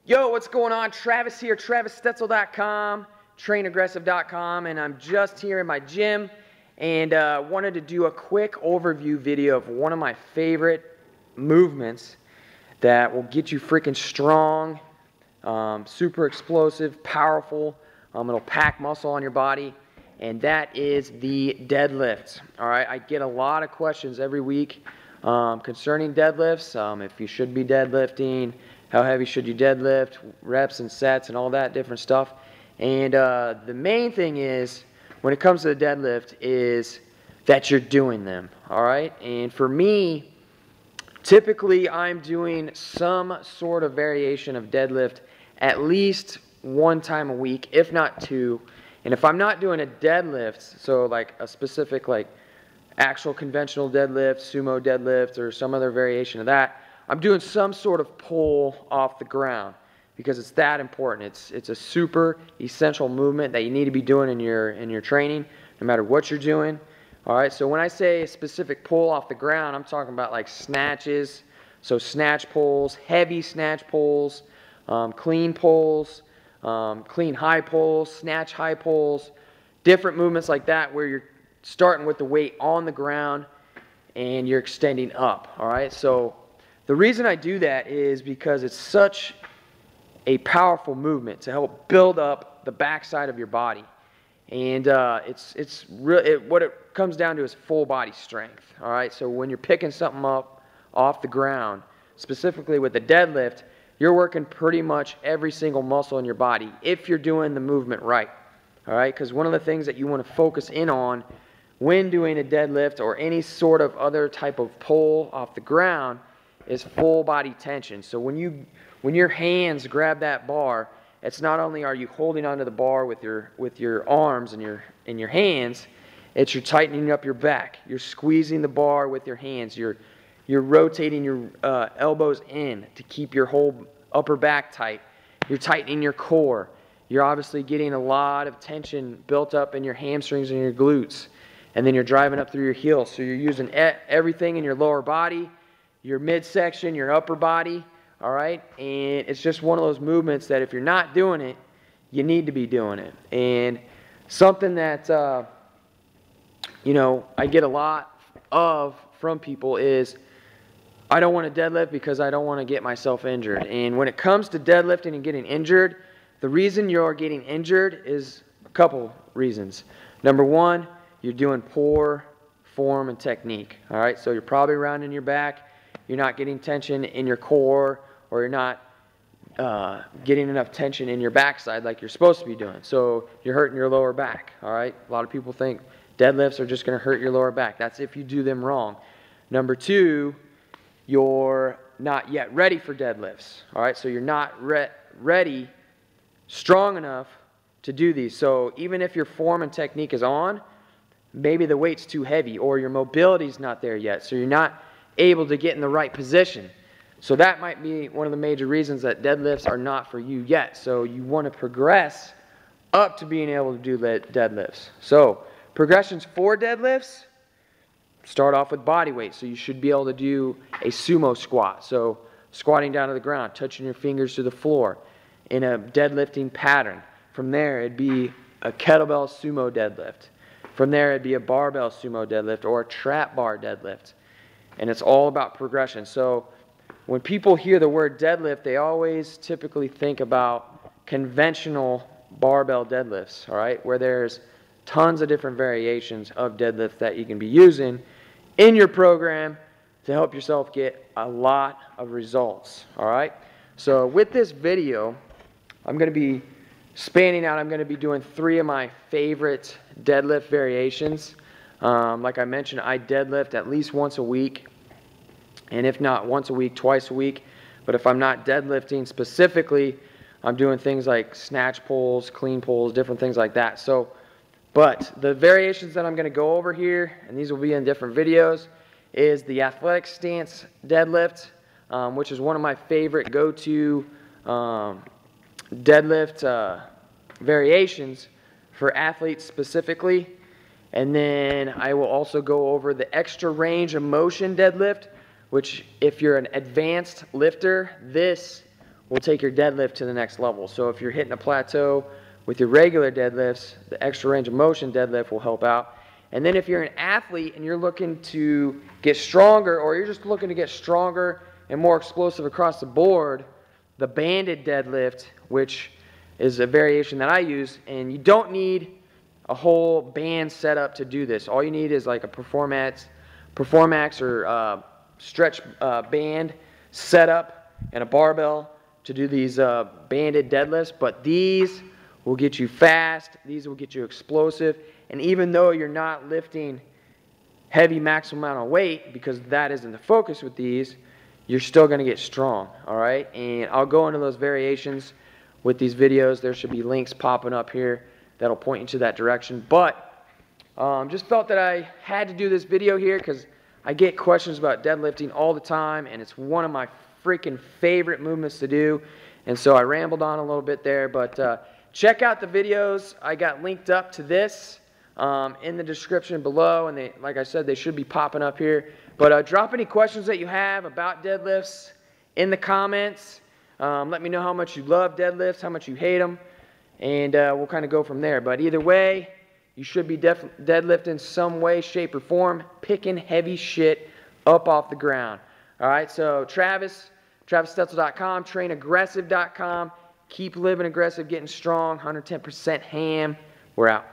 Yo, what's going on? Travis here, TravisStetzel.com, TrainAggressive.com, and I'm just here in my gym and wanted to do a quick overview video of one of my favorite movements that will get you freaking strong, super explosive, powerful. It'll pack muscle on your body, and that is the deadlift. All right, I get a lot of questions every week concerning deadlifts, if you should be deadlifting, how heavy should you deadlift, reps and sets and all that different stuff. And the main thing is, when it comes to the deadlift, is that you're doing them, all right? And for me, typically I'm doing some sort of variation of deadlift at least one time a week, if not two. And if I'm not doing a deadlift, so like a specific like actual conventional deadlift, sumo deadlift, or some other variation of that, I'm doing some sort of pull off the ground because it's that important. It's a super essential movement that you need to be doing in your training, no matter what you're doing. All right. So when I say a specific pull off the ground, I'm talking about like snatches. So snatch pulls, heavy snatch pulls, clean pulls, clean high pulls, snatch high pulls, different movements like that where you're starting with the weight on the ground and you're extending up. All right. So the reason I do that is because it's such a powerful movement to help build up the backside of your body, and what it comes down to is full body strength. All right, so when you're picking something up off the ground, specifically with the deadlift, you're working pretty much every single muscle in your body if you're doing the movement right. All right, because one of the things that you want to focus in on when doing a deadlift or any sort of other type of pull off the ground is full body tension. So when your hands grab that bar, it's not only are you holding onto the bar with your arms and your hands, it's you're tightening up your back. You're squeezing the bar with your hands. You're rotating your elbows in to keep your whole upper back tight. You're tightening your core. You're obviously getting a lot of tension built up in your hamstrings and your glutes, and then you're driving up through your heels. So you're using everything in your lower body, your midsection, your upper body, all right? And it's just one of those movements that if you're not doing it, you need to be doing it. And something that, I get a lot of from people is, I don't want to deadlift because I don't want to get myself injured. And when it comes to deadlifting and getting injured, the reason you're getting injured is a couple reasons. Number one, you're doing poor form and technique, all right? So you're probably rounding your back. You're not getting tension in your core, or you're not getting enough tension in your backside like you're supposed to be doing. So you're hurting your lower back, all right? A lot of people think deadlifts are just going to hurt your lower back. That's if you do them wrong. Number two, you're not yet ready for deadlifts, all right? So you're not ready, strong enough to do these. So even if your form and technique is on, maybe the weight's too heavy or your mobility's not there yet, so you're not able to get in the right position. So that might be one of the major reasons that deadlifts are not for you yet. So you want to progress up to being able to do deadlifts. So progressions for deadlifts, start off with body weight. So you should be able to do a sumo squat. So squatting down to the ground, touching your fingers to the floor in a deadlifting pattern. From there, it'd be a kettlebell sumo deadlift. From there, it'd be a barbell sumo deadlift or a trap bar deadlift. And it's all about progression. So when people hear the word deadlift, they always typically think about conventional barbell deadlifts, all right, where there's tons of different variations of deadlift that you can be using in your program to help yourself get a lot of results, all right? So with this video, I'm going to be spanning out. I'm going to be doing 3 of my favorite deadlift variations. Like I mentioned, I deadlift at least once a week, and if not once a week, twice a week. But if I'm not deadlifting specifically, I'm doing things like snatch pulls, clean pulls, different things like that. So, but the variations that I'm going to go over here, and these will be in different videos, is the athletic stance deadlift, which is one of my favorite go-to deadlift variations for athletes specifically. And then I will also go over the extra range of motion deadlift, which if you're an advanced lifter, this will take your deadlift to the next level. So if you're hitting a plateau with your regular deadlifts, the extra range of motion deadlift will help out. And then if you're an athlete and you're looking to get stronger, or you're just looking to get stronger and more explosive across the board, the banded deadlift, which is a variation that I use, and you don't need a whole band setup to do this. All you need is like a Performax or stretch band setup and a barbell to do these banded deadlifts. But these will get you fast, these will get you explosive, and even though you're not lifting heavy maximum amount of weight, because that isn't the focus with these, you're still going to get strong, all right? And I'll go into those variations with these videos. There should be links popping up here that'll point you to that direction. But just felt that I had to do this video here because I get questions about deadlifting all the time, and it's one of my freaking favorite movements to do. And so I rambled on a little bit there, but check out the videos. I got linked up to this in the description below, and like I said, they should be popping up here. But drop any questions that you have about deadlifts in the comments. Let me know how much you love deadlifts, how much you hate them, and we'll kind of go from there. But either way, you should be deadlifting some way, shape, or form, picking heavy shit up off the ground. All right, so TravisStetzel.com, trainaggressive.com. Keep living aggressive, getting strong, 110% ham. We're out.